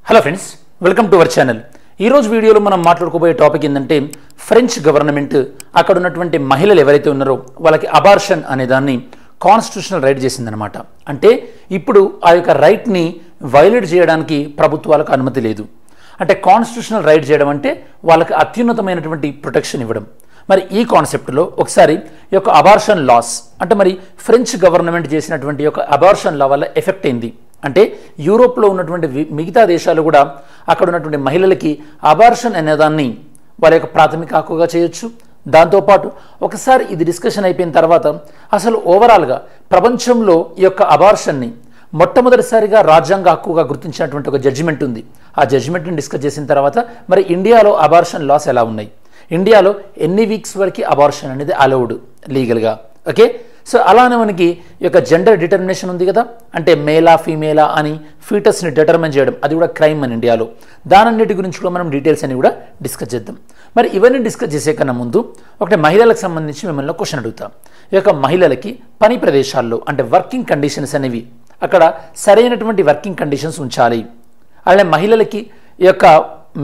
Hello friends, welcome to our channel. ఈరోజు వీడియోలో మనం మాట్లాడుకోబోయే టాపిక్ ఏంటంటే ఫ్రెంచ్ గవర్నమెంట్ అక్కడ ఉన్నటువంటి మహిళలు ఎవరైతే ఉన్నారో వాళ్ళకి అబార్షన్ అనే దాన్ని కాన్స్టిట్యూషనల్ రైట్ చేసిందనమాట. అంటే ఇప్పుడు ఆ యొక్క రైట్ని వైలేట్ చేయడానికి ప్రభుత్వాలకు అనుమతి లేదు. అంటే కాన్స్టిట్యూషనల్ రైట్ చేయడం అంటే వాళ్ళకి అత్యున్నతమైనటువంటి ప్రొటెక్షన్ ఇవ్వడం. మరి ఈ కాన్సెప్ట్లో ఒకసారి ఈ యొక్క అబార్షన్ లాస్ అంటే మరి ఫ్రెంచ్ గవర్నమెంట్ చేసినటువంటి యొక్క అబార్షన్ లా వల్ల ఎఫెక్ట్ అయింది. అంటే యూరోప్లో ఉన్నటువంటి మిగతా దేశాలు కూడా అక్కడ ఉన్నటువంటి మహిళలకి అబార్షన్ అనేదాన్ని వాళ్ళ యొక్క ప్రాథమిక హక్కుగా చేయొచ్చు. దాంతోపాటు ఒకసారి ఇది డిస్కషన్ అయిపోయిన తర్వాత అసలు ఓవరాల్గా ప్రపంచంలో ఈ యొక్క అబార్షన్ని మొట్టమొదటిసారిగా రాజ్యాంగ హక్కుగా గుర్తించినటువంటి ఒక జడ్జిమెంట్ ఉంది. ఆ జడ్జిమెంట్ని డిస్కస్ చేసిన తర్వాత మరి ఇండియాలో అబార్షన్ లాస్ ఎలా ఉన్నాయి, ఇండియాలో ఎన్ని వీక్స్ వరకు అబార్షన్ అనేది అలౌడ్ లీగల్గా. ఓకే, సో అలానే మనకి ఈ యొక్క జెండర్ డిటర్మినేషన్ ఉంది కదా, అంటే మేలా ఫీమేలా అని ఫీటస్ని డిటర్మిన్ చేయడం, అది కూడా క్రైమ్ మన ఇండియాలో. దానన్నిటి గురించి కూడా మనం డీటెయిల్స్ అని కూడా డిస్కస్ చేద్దాం. మరి ఇవన్నీ డిస్కస్ చేసే కన్నా ముందు ఒకటి మహిళలకు సంబంధించి మిమ్మల్ని క్వశ్చన్ అడుగుతాం. ఈ యొక్క మహిళలకి పని ప్రదేశాల్లో అంటే వర్కింగ్ కండిషన్స్ అనేవి అక్కడ సరైనటువంటి వర్కింగ్ కండిషన్స్ ఉంచాలి. అలానే మహిళలకి ఈ యొక్క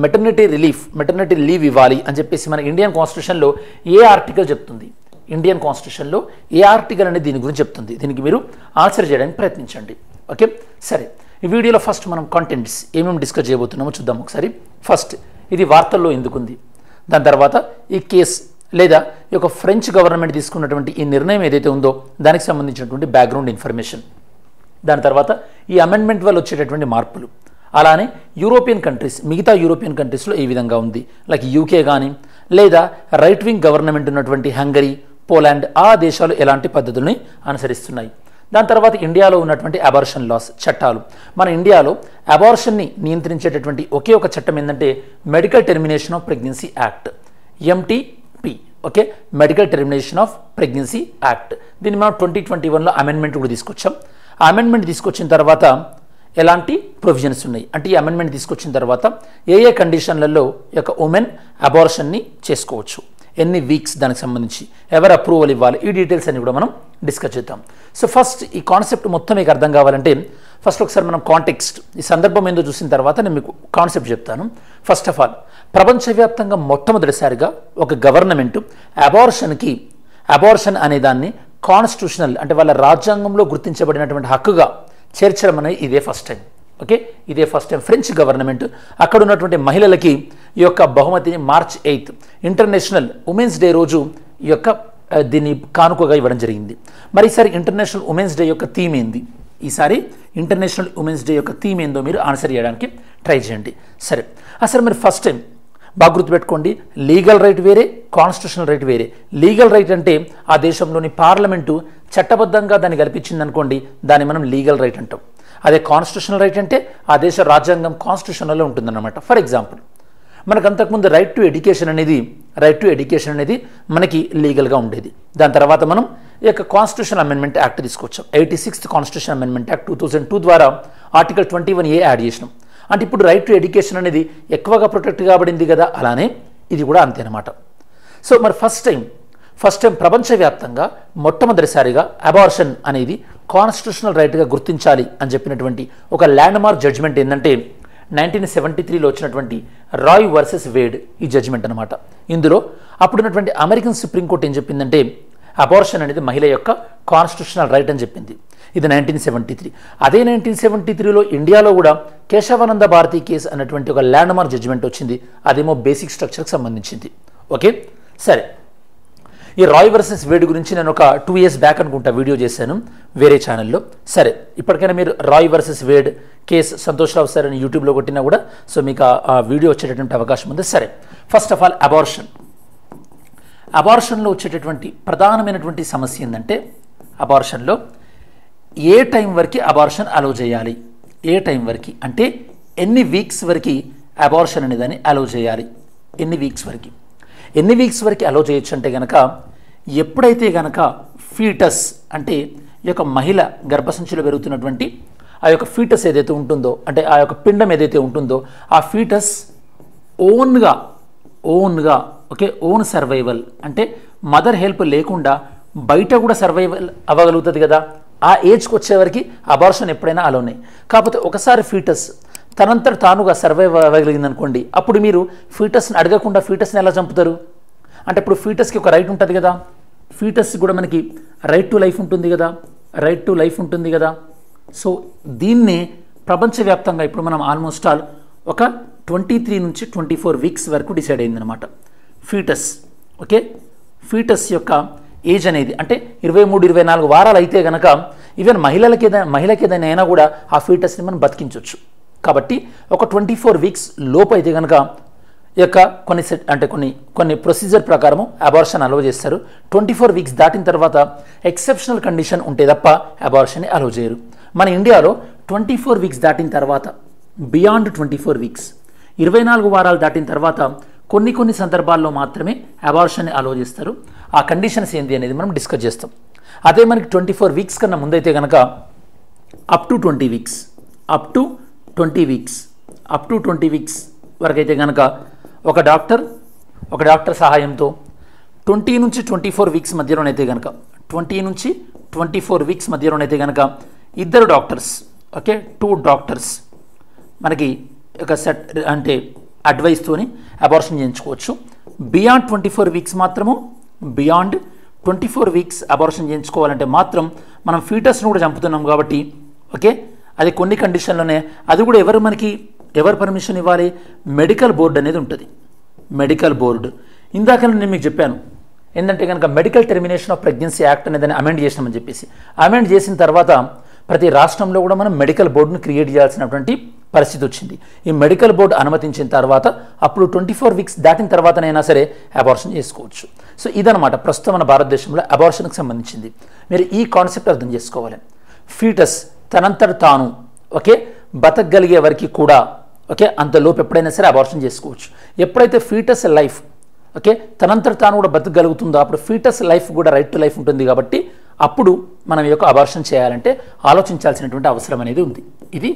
మెటర్నిటీ లీవ్ ఇవ్వాలి అని చెప్పేసి మన ఇండియన్ కాన్స్టిట్యూషన్లో ఏ ఆర్టికల్ చెప్తుంది, ఇండియన్ కాన్స్టిట్యూషన్లో ఏ ఆర్టికల్ అనేది దీని గురించి చెప్తుంది, దీనికి మీరు ఆన్సర్ చేయడానికి ప్రయత్నించండి. ఓకే, సరే. ఈ వీడియోలో ఫస్ట్ మనం కంటెంట్స్ ఏమేమి డిస్కస్ చేయబోతున్నామో చూద్దాం ఒకసారి. ఫస్ట్, ఇది వార్తల్లో ఎందుకుంది, దాని తర్వాత ఈ కేసు లేదా ఈ యొక్క ఫ్రెంచ్ గవర్నమెంట్ తీసుకున్నటువంటి ఈ నిర్ణయం ఏదైతే ఉందో దానికి సంబంధించినటువంటి బ్యాక్గ్రౌండ్ ఇన్ఫర్మేషన్, దాని తర్వాత ఈ అమెండ్మెంట్ వల్ల వచ్చేటటువంటి మార్పులు, అలానే యూరోపియన్ కంట్రీస్ మిగతా యూరోపియన్ కంట్రీస్లో ఏ విధంగా ఉంది, లైక్ యూకే కానీ లేదా రైట్ వింగ్ గవర్నమెంట్ ఉన్నటువంటి హంగరీ, పోలాండ్, ఆ దేశాలు ఎలాంటి పద్ధతుల్ని అనుసరిస్తున్నాయి. దాని తర్వాత ఇండియాలో ఉన్నటువంటి అబార్షన్ లాస్ చట్టాలు. మన ఇండియాలో అబార్షన్ని నియంత్రించేటటువంటి ఒకే ఒక చట్టం ఏంటంటే medical termination of pregnancy act, MTP. Okay, medical termination of pregnancy act. దీన్ని మనం 2021లో అమెండ్మెంట్ కూడా తీసుకొచ్చాం. ఆ అమెండ్మెంట్ తీసుకొచ్చిన తర్వాత ఎలాంటి ప్రొవిజన్స్ ఉన్నాయి అంటే ఈ అమెండ్మెంట్ తీసుకొచ్చిన తర్వాత ఏ ఏ కండిషన్లలో ఈ యొక్క ఉమెన్ అబార్షన్ని చేసుకోవచ్చు, ఎన్ని వీక్స్, దానికి సంబంధించి ఎవరు అప్రూవల్ ఇవ్వాలి, ఈ డీటెయిల్స్ అన్ని కూడా మనం డిస్కస్ చేద్దాం. సో ఫస్ట్ ఈ కాన్సెప్ట్ మొత్తం మీకు అర్థం కావాలంటే ఫస్ట్ ఒకసారి మనం కాంటెక్స్ట్, ఈ సందర్భం ఏందో చూసిన తర్వాత నేను మీకు కాన్సెప్ట్ చెప్తాను. ఫస్ట్ ఆఫ్ ఆల్, ప్రపంచవ్యాప్తంగా మొట్టమొదటిసారిగా ఒక గవర్నమెంట్ అబార్షన్ అనే దాన్ని కాన్స్టిట్యూషనల్ అంటే వాళ్ళ రాజ్యాంగంలో గుర్తించబడినటువంటి హక్కుగా చేర్చడం అనేది ఇదే ఫస్ట్ టైం. ఓకే, ఇదే ఫస్ట్ టైం ఫ్రెంచ్ గవర్నమెంట్ అక్కడ ఉన్నటువంటి మహిళలకి ఈ యొక్క బహుమతిని March 8 ఇంటర్నేషనల్ ఉమెన్స్ డే రోజు ఈ యొక్క దీన్ని కానుకగా ఇవ్వడం జరిగింది. మరి ఈసారి ఇంటర్నేషనల్ ఉమెన్స్ డే యొక్క థీమ్ ఏంది, ఈసారి ఇంటర్నేషనల్ ఉమెన్స్ డే యొక్క థీమ్ ఏందో మీరు ఆన్సర్ చేయడానికి ట్రై చేయండి. సరే, అసలు మరి ఫస్ట్ టైం బాగా గుర్తుపెట్టుకోండి, లీగల్ రైట్ వేరే, కాన్స్టిట్యూషనల్ రైట్ వేరే. లీగల్ రైట్ అంటే ఆ దేశంలోని పార్లమెంటు చట్టబద్ధంగా దాన్ని కల్పించింది అనుకోండి, దాన్ని మనం లీగల్ రైట్ అంటాం. అదే కాన్స్టిట్యూషనల్ రైట్ అంటే ఆ దేశ రాజ్యాంగం కాన్స్టిట్యూషన్లో ఉంటుందన్నమాట. ఫర్ ఎగ్జాంపుల్, మనకు అంతకుముందు రైట్ టు ఎడ్యుకేషన్ అనేది మనకి లీగల్గా ఉండేది. దాని తర్వాత మనం ఈ యొక్క కాన్స్టిట్యూషన్ అమెండ్మెంట్ యాక్ట్ తీసుకొచ్చాం. 86th కాన్స్టిట్యూషన్ అమెండ్మెంట్ యాక్ట్ 2002 ద్వారా ఆర్టికల్ 21A యాడ్ చేసినాం. అంటే ఇప్పుడు రైట్ టు ఎడ్యుకేషన్ అనేది ఎక్కువగా ప్రొటెక్ట్ కాబడింది కదా, అలానే ఇది కూడా అంతే అనమాట. సో మరి ఫస్ట్ టైం ప్రపంచవ్యాప్తంగా మొట్టమొదటిసారిగా అబార్షన్ అనేది కాన్స్టిట్యూషనల్ రైట్గా గుర్తించాలి అని చెప్పినటువంటి ఒక ల్యాండ్ మార్క్ జడ్జిమెంట్ ఏంటంటే 1973లో వచ్చినటువంటి రాయ్ వర్సెస్ వేడ్ ఈ జడ్జిమెంట్ అనమాట. ఇందులో అప్పుడున్నటువంటి అమెరికన్ సుప్రీంకోర్టు ఏం చెప్పిందంటే అబార్షన్ అనేది మహిళ యొక్క కాన్స్టిట్యూషనల్ రైట్ అని చెప్పింది. ఇది 1973. అదే 1973లో ఇండియాలో కూడా కేశవానంద భారతి కేసు అన్నటువంటి ఒక ల్యాండ్ మార్క్ జడ్జిమెంట్ వచ్చింది. అదేమో బేసిక్ స్ట్రక్చర్కి సంబంధించింది. ఓకే, సరే. ఈ రాయ్ వర్సెస్ వేడ్ గురించి నేను ఒక 2 years బ్యాక్ అనుకుంటా వీడియో చేశాను వేరే ఛానల్లో. సరే, ఇప్పటికైనా మీరు Roe versus Wade case Santosh Rao sir అని యూట్యూబ్లో కొట్టినా కూడా సో మీకు ఆ వీడియో వచ్చేటటువంటి అవకాశం ఉంది. సరే, ఫస్ట్ ఆఫ్ ఆల్ అబార్షన్లో వచ్చేటటువంటి ప్రధానమైనటువంటి సమస్య ఏంటంటే అబార్షన్లో ఏ టైం వరకు అబార్షన్ అలౌ చేయాలి, ఏ టైం వరకు అంటే ఎన్ని వీక్స్ వరకు అబార్షన్ అనేదాన్ని అలౌ చేయాలి, ఎన్ని వీక్స్ వరకు అలౌ చేయొచ్చు అంటే కనుక ఎప్పుడైతే కనుక ఫీటస్ అంటే ఈ యొక్క మహిళ గర్భసంచిలో పెరుగుతున్నటువంటి ఆ యొక్క ఫీటస్ ఏదైతే ఉంటుందో అంటే ఆ యొక్క పిండం ఏదైతే ఉంటుందో ఆ ఫీటస్ ఓన్గా ఓన్ సర్వైవల్ అంటే మదర్ హెల్ప్ లేకుండా బయట కూడా సర్వైవల్ అవ్వగలుగుతుంది కదా, ఆ ఏజ్కి వచ్చేవరకు అబార్షన్ ఎప్పుడైనా అలోనే. కాకపోతే ఒకసారి ఫీటస్ తనంతట తానుగా సర్వైవ్ అవ్వగలిగింది అనుకోండి, అప్పుడు మీరు ఫీటస్ని అడగకుండా ఫీటస్ని ఎలా చంపుతారు? అంటే ఇప్పుడు ఫీటస్కి ఒక రైట్ ఉంటుంది కదా, ఫీటస్ కూడా మనకి రైట్ టు లైఫ్ ఉంటుంది కదా, రైట్ టు లైఫ్ ఉంటుంది కదా. సో దీన్ని ప్రపంచవ్యాప్తంగా ఇప్పుడు మనం ఆల్మోస్ట్ ఆల్ ఒక 23 నుంచి 24 వీక్స్ వరకు డిసైడ్ అయిందనమాట ఫీటస్. ఓకే, ఫీటస్ యొక్క ఏజ్ అనేది అంటే 23-24 వారాలు అయితే కనుక ఈవెన్ మహిళకి ఏదైనా అయినా కూడా ఆ ఫీటస్ని మనం బతికించవచ్చు. కాబట్టి ఒక 24 వీక్స్ లోపు అయితే కనుక ఈ యొక్క కొన్ని ప్రొసీజర్ ప్రకారము అబార్షన్ అలౌ చేస్తారు. 24 వీక్స్ దాటిన తర్వాత ఎక్సెప్షనల్ కండిషన్ ఉంటే తప్ప అబార్షన్ని అలౌ చేయరు. మన ఇండియాలో 24 వీక్స్ దాటిన తర్వాత, బియాండ్ 24 వీక్స్ 24 వారాలు దాటిన తర్వాత కొన్ని సందర్భాల్లో మాత్రమే అబార్షన్ని అలౌ చేస్తారు. ఆ కండిషన్స్ ఏంటి అనేది మనం డిస్కస్ చేస్తాం. అదే మనకి 24 వీక్స్ కన్నా ముందైతే కనుక అప్ టు 20 వీక్స్ వరకు అయితే కనుక ఒక డాక్టర్ సహాయంతో 20 నుంచి 24 వీక్స్ మధ్యలోనైతే కనుక 20 నుంచి 24 వీక్స్ మధ్యలోనైతే కనుక ఇద్దరు డాక్టర్స్, ఓకే, 2 డాక్టర్స్ మనకి ఒక సెట్ అంటే అడ్వైస్తోని అబార్షన్ చేయించుకోవచ్చు. బియాండ్ 24 వీక్స్ మాత్రము, బియాండ్ 24 వీక్స్ అబార్షన్ చేయించుకోవాలంటే మాత్రం మనం ఫీటస్ను కూడా చంపుతున్నాం కాబట్టి, ఓకే, అది కొన్ని కండిషన్లోనే. అది కూడా ఎవరు పర్మిషన్ ఇవ్వాలి? మెడికల్ బోర్డు అనేది ఉంటుంది. మెడికల్ బోర్డు ఇందాక నేను మీకు చెప్పాను ఏంటంటే కనుక medical termination of pregnancy act అనేది అమెండ్ చేసినామని చెప్పేసి. అమెండ్ చేసిన తర్వాత ప్రతి రాష్ట్రంలో కూడా మనం మెడికల్ బోర్డును క్రియేట్ చేయాల్సినటువంటి పరిస్థితి వచ్చింది. ఈ మెడికల్ బోర్డు అనుమతించిన తర్వాత అప్పుడు 24 వీక్స్ దాటిన తర్వాతనైనా సరే అబార్షన్ చేసుకోవచ్చు. సో ఇదనమాట ప్రస్తుతం మన భారతదేశంలో అబార్షన్కి సంబంధించింది. మీరు ఈ కాన్సెప్ట్ అర్థం చేసుకోవాలి. ఫీటస్ తనంతట తాను, ఓకే, బతకగలిగే వరకు కూడా, ఓకే, అంతలోపు ఎప్పుడైనా సరే అబార్షన్ చేసుకోవచ్చు. ఎప్పుడైతే ఫీటస్ లైఫ్, ఓకే, తనంతట తాను కూడా బతకగలుగుతుందో అప్పుడు ఫీటస్ లైఫ్ కూడా రైట్ టు లైఫ్ ఉంటుంది. కాబట్టి అప్పుడు మనం యొక్క అబార్షన్ చేయాలంటే ఆలోచించాల్సినటువంటి అవసరం అనేది ఉంది. ఇది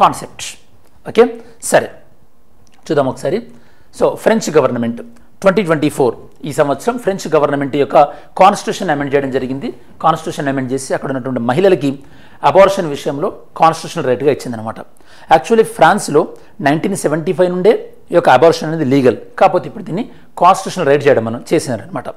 కాన్సెప్ట్. ఓకే, సరే చూద్దాం ఒకసారి. సో ఫ్రెంచ్ గవర్నమెంట్ 2024 ఈ సంవత్సరం ఫ్రెంచ్ గవర్నమెంట్ యొక్క కాన్స్టిట్యూషన్ అమెండ్ చేయడం జరిగింది. కాన్స్టిట్యూషన్ అమెండ్ చేసి అక్కడ ఉన్నటువంటి మహిళలకి అబార్షన్ విషయంలో కాన్స్టిట్యూషనల్ రైట్గా ఇచ్చిందనమాట. యాక్చువల్లీ ఫ్రాన్స్లో 1975 నుండే ఈ యొక్క అబార్షన్ అనేది లీగల్, కాకపోతే ఇప్పుడు దీన్ని కాన్స్టిట్యూషనల్ రైట్ చేయడం మనం చేసినారనమాట.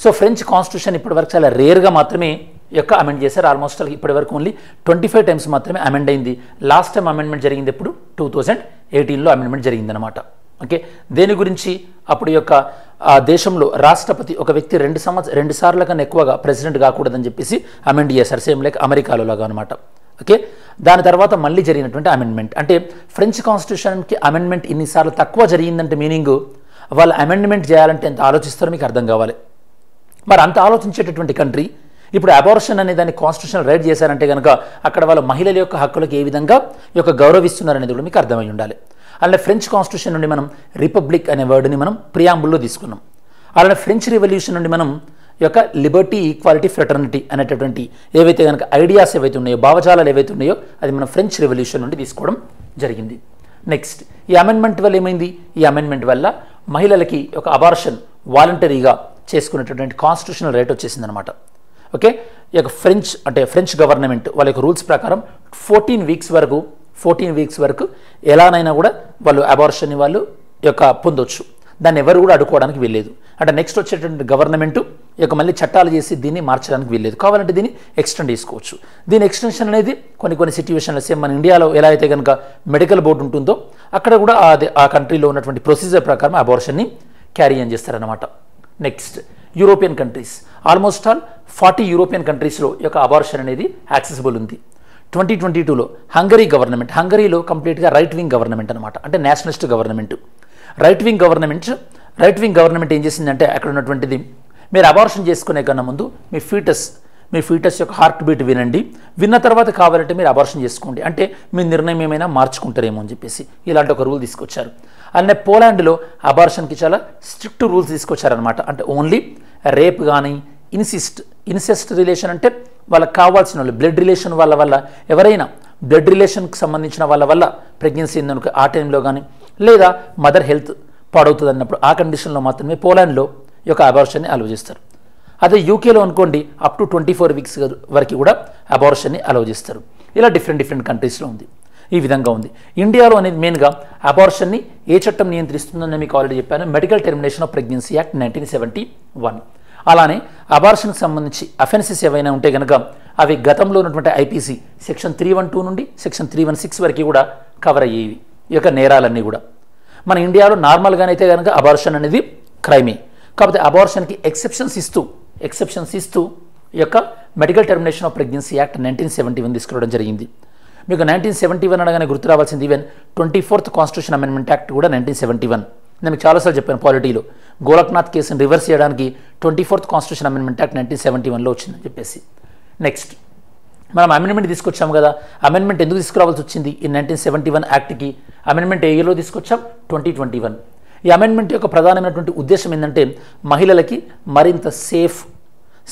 సో ఫ్రెంచ్ కాన్స్టిట్యూషన్ ఇప్పటివరకు చాలా రేర్గా మాత్రమే యొక్క అమెండ్ చేశారు. ఆల్మోస్ట్ ఇప్పటివరకు ఓన్లీ 25 టైమ్స్ మాత్రమే అమెండ్ అయింది. లాస్ట్ టైం అమెండ్మెంట్ జరిగింది ఎప్పుడు 2018లో అమెండ్మెంట్ జరిగిందనమాట. ఓకే, దేని గురించి? అప్పుడు యొక్క దేశంలో రాష్ట్రపతి ఒక వ్యక్తి 2 సార్ల కన్నా ఎక్కువగా ప్రెసిడెంట్ కాకూడదని చెప్పేసి అమెండ్ చేశారు, సేమ్ లైక్ అమెరికాలో లాగా అనమాట. ఓకే, దాని తర్వాత మళ్ళీ జరిగినటువంటి అమెండ్మెంట్ అంటే ఫ్రెంచ్ కాన్స్టిట్యూషన్కి అమెండ్మెంట్ ఇన్నిసార్లు తక్కువ జరిగిందంటే మీనింగ్ వాళ్ళు అమెండ్మెంట్ చేయాలంటే ఎంత ఆలోచిస్తారో మీకు అర్థం కావాలి. మరి అంత ఆలోచించేటటువంటి కంట్రీ ఇప్పుడు అబార్షన్ అనే దాన్ని కాన్స్టిట్యూషనల్ రైట్ చేశారంటే కనుక అక్కడ వాళ్ళ మహిళల యొక్క హక్కులకు ఏ విధంగా ఈ యొక్క గౌరవిస్తున్నారనేది కూడా మీకు అర్థమై ఉండాలి. అలానే ఫ్రెంచ్ కాన్స్టిట్యూషన్ నుండి మనం రిపబ్లిక్ అనే వర్డ్ని మనం ప్రియాంబుల్లో తీసుకున్నాం. అలానే ఫ్రెంచ్ రెవల్యూషన్ నుండి మనం ఈ యొక్క లిబర్టీ, ఈక్వాలిటీ, ఫ్రెటర్నిటీ అనేటటువంటి ఏవైతే కనుక ఐడియాస్ ఏవైతే ఉన్నాయో, భావజాలాలు ఏవైతే ఉన్నాయో అది మనం ఫ్రెంచ్ రెవల్యూషన్ నుండి తీసుకోవడం జరిగింది. నెక్స్ట్ ఈ అమెండ్మెంట్ వల్ల ఏమైంది? ఈ అమెండ్మెంట్ వల్ల మహిళలకి ఒక అబార్షన్ వాలంటరీగా చేసుకునేటటువంటి కాన్స్టిట్యూషనల్ రైట్ వచ్చేసింది అనమాట. ఓకే, ఈ యొక్క ఫ్రెంచ్ గవర్నమెంట్ వాళ్ళ యొక్క రూల్స్ ప్రకారం 14 వీక్స్ వరకు ఎలానైనా కూడా వాళ్ళు అబార్షన్ని వాళ్ళు యొక్క పొందొచ్చు. దాన్ని ఎవరు కూడా అడ్డుకోవడానికి వీల్లేదు. అంటే నెక్స్ట్ వచ్చేటువంటి గవర్నమెంట్ యొక్క మళ్ళీ చట్టాలు చేసి దీన్ని మార్చడానికి వీల్లేదు. కావాలంటే దీన్ని ఎక్స్టెండ్ చేసుకోవచ్చు. దీని ఎక్స్టెన్షన్ అనేది కొన్ని సిచ్యువేషన్లో సేమ్ మన ఇండియాలో ఎలా అయితే కనుక మెడికల్ బోర్డు ఉంటుందో అక్కడ కూడా ఆ కంట్రీలో ఉన్నటువంటి ప్రొసీజర్ ప్రకారం అబార్షన్ని క్యారీ ఆన్ చేస్తారనమాట. Next European countries, almost all 40 European కంట్రీస్లో ఈ యొక్క అబార్షన్ అనేది యాక్సెసిబుల్ ఉంది. 2022లో హంగరీలో కంప్లీట్గా రైట్ వింగ్ గవర్నమెంట్ అనమాట, అంటే Nationalist government. Right wing government ఏం చేసిందంటే అక్కడ ఉన్నటువంటిది మీరు అబార్షన్ చేసుకునే కన్నా ముందు మీ ఫీటస్ యొక్క హార్ట్ బీట్ విన్న తర్వాత కావాలంటే మీరు అబార్షన్ చేసుకోండి, అంటే మీ నిర్ణయం ఏమైనా మార్చుకుంటారేమో అని చెప్పేసి ఇలాంటి ఒక రూల్ తీసుకొచ్చారు. అలానే పోలాండ్లో అబార్షన్కి చాలా స్ట్రిక్ట్ రూల్స్ తీసుకొచ్చారనమాట. అంటే ఓన్లీ రేప్ కానీ ఇన్సెస్ట్ రిలేషన్ అంటే వాళ్ళకి కావాల్సిన వాళ్ళు బ్లడ్ రిలేషన్ వల్ల ఎవరైనా బ్లడ్ రిలేషన్కి సంబంధించిన వాళ్ళ వల్ల ప్రెగ్నెన్సీ ఉందనుకో ఆ టైంలో కానీ లేదా మదర్ హెల్త్ పాడవుతుంది అన్నప్పుడు ఆ కండిషన్లో మాత్రమే పోలాండ్లో ఈ యొక్క అబార్షన్ని అలౌ చేస్తారు. అదే యూకేలో అనుకోండి అప్ టు 24 వీక్స్ వరకు కూడా అబార్షన్ని అలౌ చేస్తారు. ఇలా డిఫరెంట్ కంట్రీస్లో ఉంది. ఈ విధంగా ఉంది. ఇండియాలో అనేది మెయిన్గా అబార్షన్ని ఏ చట్టం నియంత్రిస్తుందని మీకు ఆల్రెడీ చెప్పాను, medical termination of pregnancy act 1971. అలానే అబార్షన్కి సంబంధించి అఫెన్సెస్ ఏవైనా ఉంటే కనుక అవి గతంలో ఉన్నటువంటి ఐపీసీ సెక్షన్ 312 నుండి సెక్షన్ 316 వరకు కూడా కవర్ అయ్యేవి. ఈ యొక్క నేరాలన్నీ కూడా మన ఇండియాలో నార్మల్గానైతే కనుక అబార్షన్ అనేది క్రైమే. కాకపోతే అబార్షన్కి ఎక్సెప్షన్స్ ఇస్తూ ఈ యొక్క medical termination of pregnancy act 1971 తీసుకురావడం జరిగింది. మీకు 1971 అనగానే గుర్తు రావాల్సింది even 24th constitution amendment act కూడా 1971. నేను మీకు చాలాసార్లు చెప్పాను పాలిటీలో గోలక్నాథ్ కేసుని రివర్స్ చేయడానికి 24th కాన్స్టిట్యూషన్ అమెండ్మెంట్ యాక్ట్ 1971లో వచ్చిందని చెప్పేసి. నెక్స్ట్ మనం అమెండ్మెంట్ తీసుకొచ్చాము కదా, అమెండ్మెంట్ ఎందుకు తీసుకురావాల్సి వచ్చింది ఈ 1971 యాక్ట్కి? అమెండ్మెంట్ ఏ ఇయర్లో తీసుకొచ్చాం? 2021. ఈ అమెండ్మెంట్ యొక్క ప్రధానమైనటువంటి ఉద్దేశం ఏంటంటే మహిళలకి మరింత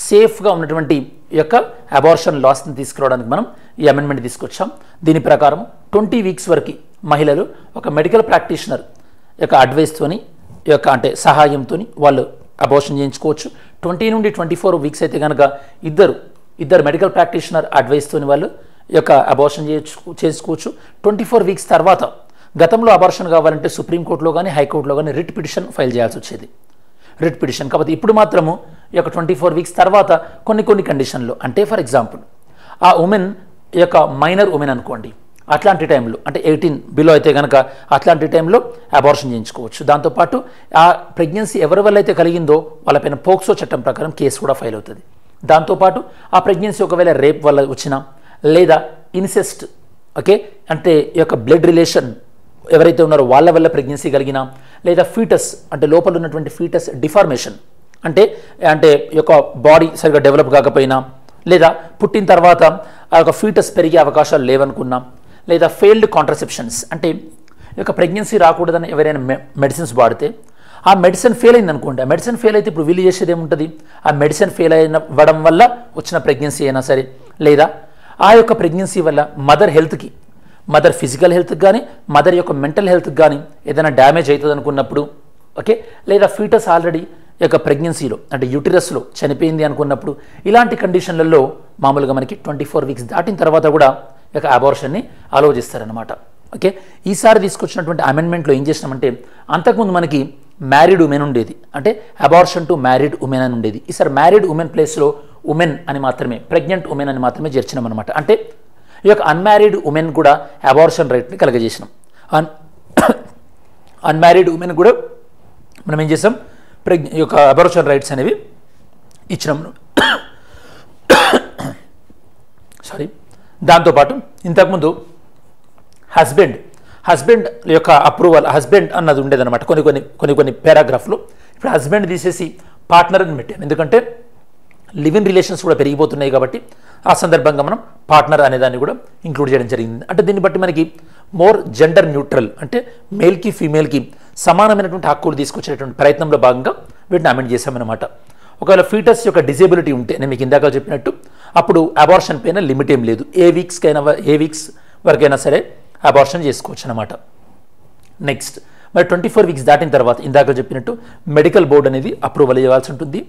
సేఫ్గా ఉన్నటువంటి యొక్క అబార్షన్ లాస్ని తీసుకురావడానికి మనం ఈ అమెండ్మెంట్ తీసుకొచ్చాం. దీని ప్రకారం 20 వీక్స్ వరకు మహిళలు ఒక మెడికల్ ప్రాక్టీషనర్ యొక్క అడ్వైస్తోని యొక్క అంటే సహాయంతో వాళ్ళు అబార్షన్ చేయించుకోవచ్చు. 20 నుండి 24 వీక్స్ అయితే కనుక ఇద్దరు మెడికల్ ప్రాక్టీషనర్ అడ్వైస్తోని వాళ్ళు యొక్క అబార్షన్ చేసుకోవచ్చు. 24 వీక్స్ తర్వాత గతంలో అబార్షన్ కావాలంటే సుప్రీంకోర్టులో కానీ హైకోర్టులో కానీ రిట్ పిటిషన్ ఫైల్ చేయాల్సి వచ్చేది, రిట్ పిటిషన్. కాబట్టి ఇప్పుడు మాత్రము ఈ యొక్క 24 వీక్స్ తర్వాత కొన్ని కండిషన్లో, అంటే ఫర్ ఎగ్జాంపుల్ ఆ ఉమెన్ యొక్క మైనర్ ఉమెన్ అనుకోండి, అట్లాంటి టైంలో అంటే 18 బిలో అయితే కనుక అట్లాంటి టైంలో అబార్షన్ చేయించుకోవచ్చు. దాంతోపాటు ఆ ప్రెగ్నెన్సీ ఎవరి వల్ల అయితే కలిగిందో వాళ్ళపైన పోక్సో చట్టం ప్రకారం కేసు కూడా ఫైల్ అవుతుంది. దాంతోపాటు ఆ ప్రెగ్నెన్సీ ఒకవేళ రేప్ వల్ల వచ్చినా లేదా ఇన్సెస్ట్ అంటే ఈ యొక్క బ్లడ్ రిలేషన్ ఎవరైతే ఉన్నారో వాళ్ళ వల్ల ప్రెగ్నెన్సీ కలిగినా లేదా ఫీటస్ అంటే లోపల ఉన్నటువంటి ఫీటస్ డిఫార్మేషన్ అంటే ఈ యొక్క బాడీ సరిగ్గా డెవలప్ కాకపోయినా లేదా పుట్టిన తర్వాత ఆ యొక్క ఫీటస్ పెరిగే అవకాశాలు లేవనుకున్నా లేదా ఫెయిల్డ్ కాంట్రసెప్షన్స్ అంటే ఈ యొక్క ప్రెగ్నెన్సీ రాకూడదని ఎవరైనా మెడిసిన్స్ వాడితే ఆ మెడిసిన్ ఫెయిల్ అయింది అనుకోండి, ఆ మెడిసిన్ ఫెయిల్ అయితే ఇప్పుడు వీళ్ళు చేసేది ఏముంటుంది, ఆ మెడిసిన్ ఫెయిల్ అవ్వడం వల్ల వచ్చిన ప్రెగ్నెన్సీ అయినా సరే లేదా ఆ యొక్క ప్రెగ్నెన్సీ వల్ల మదర్ ఫిజికల్ హెల్త్కి కానీ మదర్ యొక్క మెంటల్ హెల్త్కి కానీ ఏదైనా డ్యామేజ్ అవుతుంది అనుకున్నప్పుడు లేదా ఫీటస్ ఆల్రెడీ యొక్క ప్రెగ్నెన్సీలో అంటే యూటిరస్లో చనిపోయింది అనుకున్నప్పుడు ఇలాంటి కండిషన్లలో మామూలుగా మనకి 24 వీక్స్ దాటిన తర్వాత కూడా ఈ యొక్క అబార్షన్ని అలౌ చేస్తారనమాట. ఈసారి తీసుకొచ్చినటువంటి అమెండ్మెంట్లో ఏం చేసినామంటే అంతకుముందు మనకి మ్యారీడ్ ఉమెన్ ఉండేది, అంటే అబార్షన్ టు మ్యారీడ్ ఉమెన్ అని ఉండేది. ఈసారి మ్యారీడ్ ఉమెన్ ప్లేస్లో ఉమెన్ అని మాత్రమే, ప్రెగ్నెంట్ ఉమెన్ అని మాత్రమే చేర్చినాం అనమాట. అంటే ఈ యొక్క అన్మ్యారీడ్ ఉమెన్ కూడా అబార్షన్ రైట్ని కలగజేసినాం. అన్మ్యారీడ్ ఉమెన్ కూడా మనం ఏం చేసాం, ఈ యొక్క అబార్షన్ రైట్స్ అనేవి ఇచ్చినాం. దాంతోపాటు ఇంతకుముందు హస్బెండ్ యొక్క అప్రూవల్ హస్బెండ్ అన్నది ఉండేదన్నమాట కొన్ని పారాగ్రాఫ్లో. ఇప్పుడు హస్బెండ్ తీసేసి పార్ట్నర్ అని పెట్టాం, ఎందుకంటే లివ్ ఇన్ రిలేషన్స్ కూడా పెరిగిపోతున్నాయి కాబట్టి ఆ సందర్భంగా మనం పార్ట్నర్ అనేదాన్ని కూడా ఇంక్లూడ్ చేయడం జరిగింది. అంటే దీన్ని బట్టి మనకి మోర్ జెండర్ న్యూట్రల్ అంటే మేల్కి ఫీమేల్కి సమానమైనటువంటి హక్కులు తీసుకొచ్చేటువంటి ప్రయత్నంలో భాగంగా వీటిని అమెండ్ చేశామన్నమాట. ఒకవేళ ఫీటస్ యొక్క డిజేబిలిటీ ఉంటే నేను మీకు ఇందాక చెప్పినట్టు అప్పుడు అబార్షన్ పైన లిమిట్ ఏం లేదు, ఏ వీక్స్ వరకైనా సరే అబార్షన్ చేసుకోవచ్చు అనమాట. నెక్స్ట్ మరి 24 వీక్స్ దాటిన తర్వాత ఇందాక చెప్పినట్టు మెడికల్ బోర్డు అనేది అప్రూవల్ ఇవ్వాల్సి ఉంటుంది.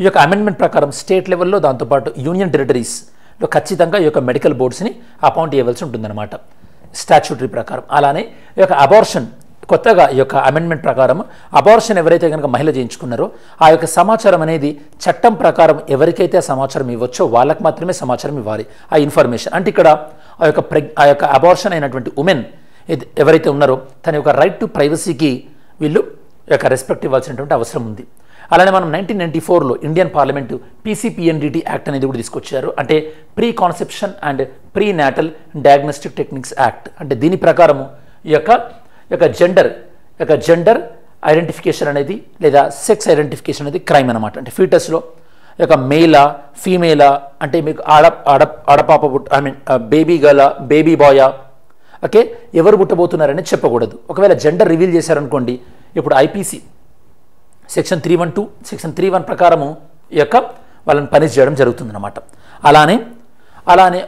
ఈ యొక్క అమెండ్మెంట్ ప్రకారం స్టేట్ లెవెల్లో దాంతోపాటు యూనియన్ టెరిటరీస్లో ఖచ్చితంగా ఈ యొక్క మెడికల్ బోర్డ్స్ని అపాయింట్ చేయవలసి ఉంటుందన్నమాట స్టాచ్యూటరీ ప్రకారం. అలానే ఈ యొక్క అబార్షన్ కొత్తగా ఈ యొక్క అమెండ్మెంట్ ప్రకారం అబార్షన్ ఎవరైతే కనుక మహిళ చేయించుకున్నారో ఆ యొక్క సమాచారం అనేది చట్టం ప్రకారం ఎవరికైతే ఆ సమాచారం ఇవ్వచ్చో వాళ్ళకి మాత్రమే సమాచారం ఇవ్వాలి, ఆ ఇన్ఫర్మేషన్. అంటే ఇక్కడ ఆ యొక్క అబార్షన్ అయినటువంటి ఉమెన్ ఎవరైతే ఉన్నారో తన యొక్క రైట్ టు ప్రైవసీకి వీళ్ళు యొక్క రెస్పెక్ట్ ఇవ్వాల్సినటువంటి అవసరం ఉంది. అలానే మనం 1994లో ఇండియన్ పార్లమెంటు PCPNDT యాక్ట్ అనేది కూడా తీసుకొచ్చారు, అంటే pre conception and pre natal diagnostic techniques act. అంటే దీని ప్రకారము ఈ యొక్క జెండర్ ఐడెంటిఫికేషన్ అనేది లేదా సెక్స్ ఐడెంటిఫికేషన్ అనేది క్రైమ్ అనమాట. అంటే ఫీటస్లో యొక్క మేలా ఫీమేలా అంటే మీకు ఆడపాప బేబీ గర్లా బేబీ బాయా ఎవరు పుట్టబోతున్నారని చెప్పకూడదు. ఒకవేళ జెండర్ రివీల్ చేశారనుకోండి, ఇప్పుడు IPC సెక్షన్ 312 సెక్షన్ 31 ప్రకారము ఈ యొక్క వాళ్ళని పనిష్ చేయడం జరుగుతుందన్నమాట. అలానే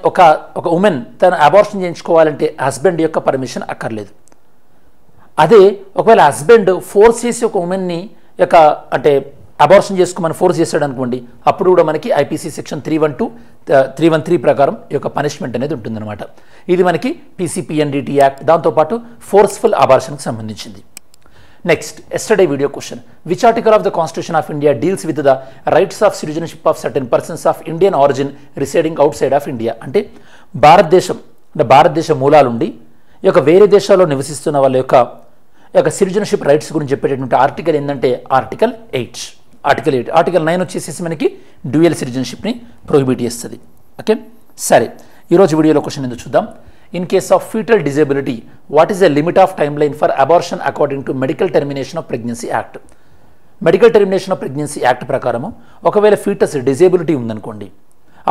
ఒక ఉమెన్ తన అబార్షన్ చేయించుకోవాలంటే హస్బెండ్ యొక్క పర్మిషన్ అక్కర్లేదు. అదే ఒకవేళ హస్బెండ్ ఫోర్స్ చేసి ఒక ఉమెన్ని యొక్క అంటే అబార్షన్ చేసుకోమని ఫోర్స్ చేశాడు అనుకోండి, అప్పుడు కూడా మనకి ఐపీసీ సెక్షన్ 313 ప్రకారం ఈ యొక్క పనిష్మెంట్ అనేది ఉంటుందన్నమాట. ఇది మనకి పీసీపీఎన్డీటీ యాక్ట్, దాంతోపాటు ఫోర్స్ఫుల్ అబార్షన్కి సంబంధించింది. Next, yesterday video question, which article of the constitution of India deals with the rights of citizenship of certain persons of Indian origin residing out side of India? అంటే భారతదేశ మూలాలుండి ఈ యొక్క వేరే దేశాల్లో నివసిస్తున్న వాళ్ళ యొక్క సిటిజన్షిప్ రైట్స్ గురించి చెప్పేటటువంటి ఆర్టికల్ ఏంటంటే ఆర్టికల్ 8. ఆర్టికల్ 9 వచ్చేసి మనకి డ్యూయల్ సిటిజన్షిప్ని ప్రొహిబిట్ చేస్తుంది. ఓకే, సరే, ఈరోజు వీడియోలో క్వశ్చన్ ఎందుకు చూద్దాం. In case of fetal disability, what is the limit of time line for abortion according to medical termination of pregnancy act? Medical termination of pregnancy act ప్రకారము ఒకవేళ ఫీటస్ డిజేబిలిటీ ఉందనుకోండి,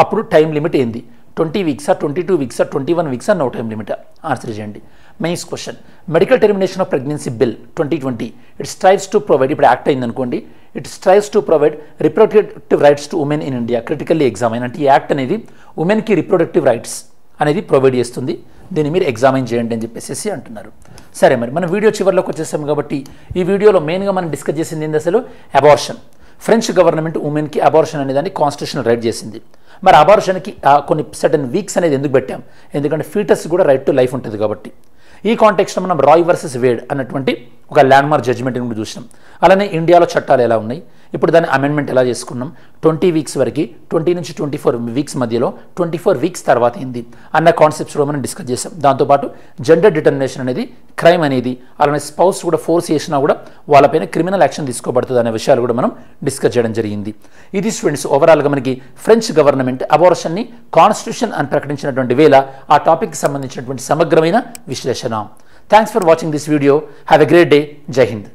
అప్పుడు టైం లిమిట్ ఏంది? 20 వీక్సా, 22 వీక్సా, 21 వీక్సా, no time limit? Answer చేయండి. Mains question, medical termination of pregnancy bill 2020 it strives to provide, ఇప్పుడు act అయిందనుకోండి, it strives to provide reproductive rights to women in India critically ఎగ్జామైన్. అంటే ఈ act అనేది ఉమెన్కి రిప్రొడక్టివ్ రైట్స్ అనేది provide చేస్తుంది, దీన్ని మీరు ఎగ్జామైన్ చేయండి అని చెప్పేసి అంటున్నారు. సరే, మరి మనం వీడియో చివరిలోకి వచ్చేసాం కాబట్టి ఈ వీడియోలో మెయిన్గా మనం డిస్కస్ చేసింది ఏంది? అసలు అబార్షన్. ఫ్రెంచ్ గవర్నమెంట్ ఉమెన్కి అబార్షన్ అనేదాన్ని కాన్స్టిట్యూషనల్ రైట్ చేసింది. మరి అబార్షన్కి కొన్ని సర్టన్ వీక్స్ అనేది ఎందుకు పెట్టాం? ఎందుకంటే ఫీటస్ కూడా రైట్ టు లైఫ్ ఉంటుంది కాబట్టి. ఈ కాంటెక్స్లో మనం రాయ్ వర్సెస్ వేడ్ అన్నటువంటి ఒక ల్యాండ్మార్క్ జడ్జ్మెంట్ని కూడా చూసినాం. అలానే ఇండియాలో చట్టాలు ఎలా ఉన్నాయి, ఇప్పుడు దాని అమెండ్మెంట్ ఎలా చేసుకున్నాం, 20 వీక్స్ వరకు, 20 నుంచి 24 వీక్స్ మధ్యలో, 24 వీక్స్ తర్వాత ఏంది అన్న కాన్సెప్ట్స్ కూడా మనం డిస్కస్ చేసాం. దాంతోపాటు జెండర్ డిటర్మినేషన్ అనేది క్రైమ్ అనేది, అలానే స్పౌస్ కూడా ఫోర్స్ చేసినా కూడా వాళ్ళపైన క్రిమినల్ యాక్షన్ తీసుకోబడుతుంది అనే విషయాలు కూడా మనం డిస్కస్ చేయడం జరిగింది. ఇది స్టూడెంట్స్ ఓవరాల్గా మనకి ఫ్రెంచ్ గవర్నమెంట్ అబార్షన్ని కాన్స్టిట్యూషన్ అని ప్రకటించినటువంటి వేళ ఆ టాపిక్కి సంబంధించినటువంటి సమగ్రమైన విశ్లేషణ. Thanks for watching this video. Have a great day. జై హింద్.